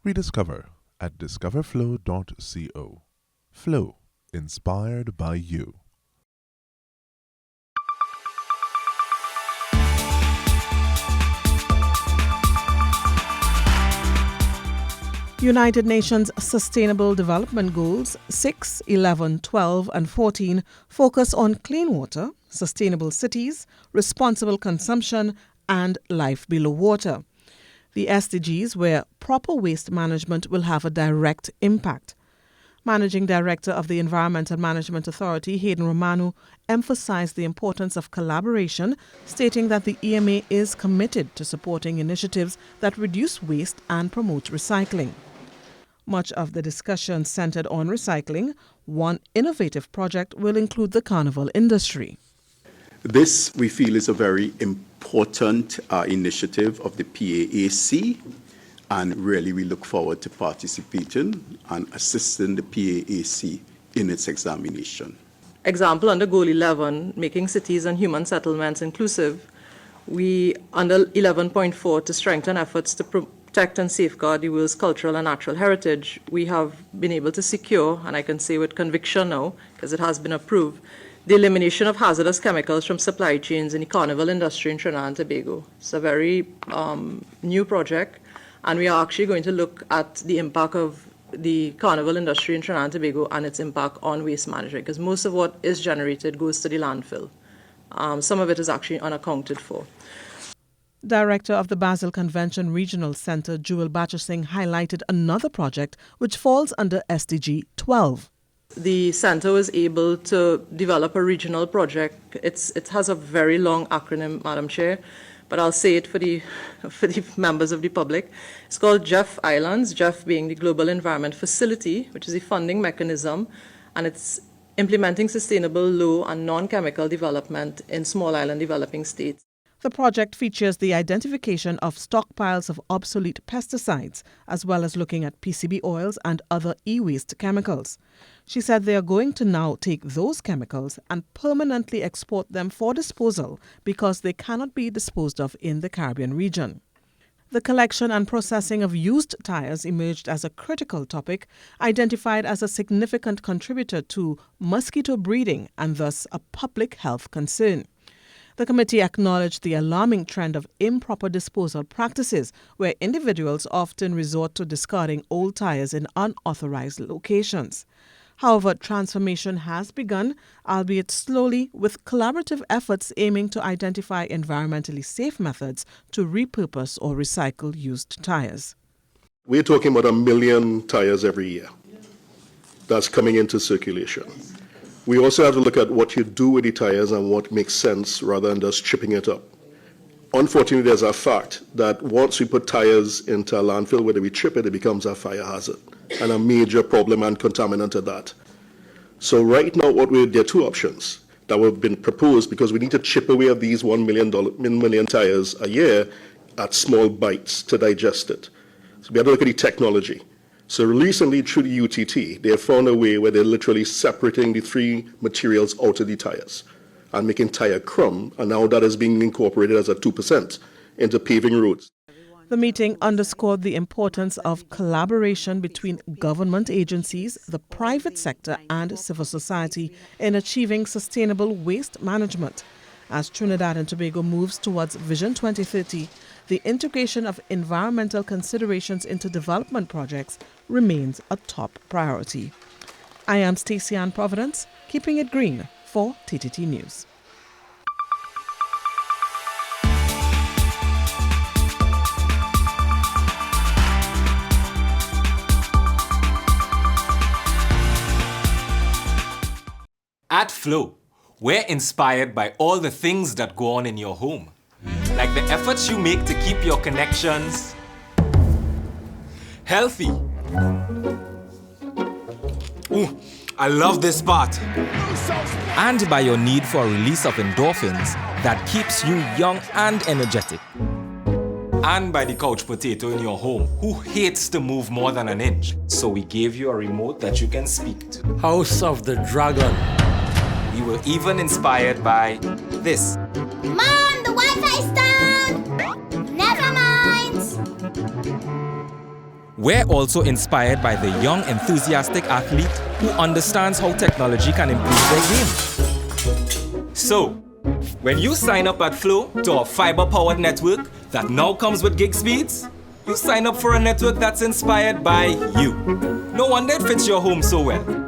Rediscover at discoverflow.co. Flow, inspired by you. United Nations Sustainable Development Goals 6, 11, 12 and 14 focus on clean water, sustainable cities, responsible consumption and life below water. The SDGs, where proper waste management will have a direct impact. Managing Director of the Environmental Management Authority, Hayden Romano, emphasized the importance of collaboration, stating that the EMA is committed to supporting initiatives that reduce waste and promote recycling. Much of the discussion centered on recycling. One innovative project will include the carnival industry. This, we feel, is a very important initiative of the PAAC, and really we look forward to participating and assisting the PAAC in its examination. Example, under Goal 11, making cities and human settlements inclusive, we, under 11.4, to strengthen efforts to protect and safeguard the world's cultural and natural heritage, we have been able to secure, and I can say with conviction now, because it has been approved, the elimination of hazardous chemicals from supply chains in the carnival industry in Trinidad and Tobago. It's a very new project, and we are actually going to look at the impact of the carnival industry in Trinidad and Tobago and its impact on waste management, because most of what is generated goes to the landfill. Some of it is actually unaccounted for. Director of the Basel Convention Regional Center, Jewel Batchersing, highlighted another project which falls under SDG 12. The center was able to develop a regional project. It has a very long acronym, Madam Chair, but I'll say it for the members of the public. It's called GEF Islands, GEF being the Global Environment Facility, which is a funding mechanism, and it's implementing sustainable low and non-chemical development in small island developing states. The project features the identification of stockpiles of obsolete pesticides, as well as looking at PCB oils and other e-waste chemicals. She said they are going to now take those chemicals and permanently export them for disposal because they cannot be disposed of in the Caribbean region. The collection and processing of used tires emerged as a critical topic, identified as a significant contributor to mosquito breeding and thus a public health concern. The committee acknowledged the alarming trend of improper disposal practices, where individuals often resort to discarding old tires in unauthorized locations. However, transformation has begun, albeit slowly, with collaborative efforts aiming to identify environmentally safe methods to repurpose or recycle used tires. We're talking about 1 million tires every year that's coming into circulation. We also have to look at what you do with the tires and what makes sense rather than just chipping it up. Unfortunately, there's a fact that once we put tires into a landfill, whether we chip it, it becomes a fire hazard and a major problem and contaminant of that. So right now, there are two options that have been proposed, because we need to chip away at these 1 million tires a year at small bites to digest it. So we have to look at the technology. So recently, through the UTT, they have found a way where they're literally separating the three materials out of the tires and making tire crumb, and now that is being incorporated as a 2% into paving roads. The meeting underscored the importance of collaboration between government agencies, the private sector and civil society in achieving sustainable waste management. As Trinidad and Tobago moves towards Vision 2030, the integration of environmental considerations into development projects remains a top priority. I am Stacey Ann Providence, keeping it green for TTT News. At Flow, we're inspired by all the things that go on in your home, like the efforts you make to keep your connections healthy. Ooh, I love this part. And by your need for a release of endorphins that keeps you young and energetic. And by the couch potato in your home who hates to move more than an inch. So we gave you a remote that you can speak to. House of the Dragon. We were even inspired by this. Mom, the Wi-Fi's down! Never mind! We're also inspired by the young, enthusiastic athlete who understands how technology can improve their game. So, when you sign up at Flow to a fiber-powered network that now comes with gig speeds, you sign up for a network that's inspired by you. No wonder it fits your home so well.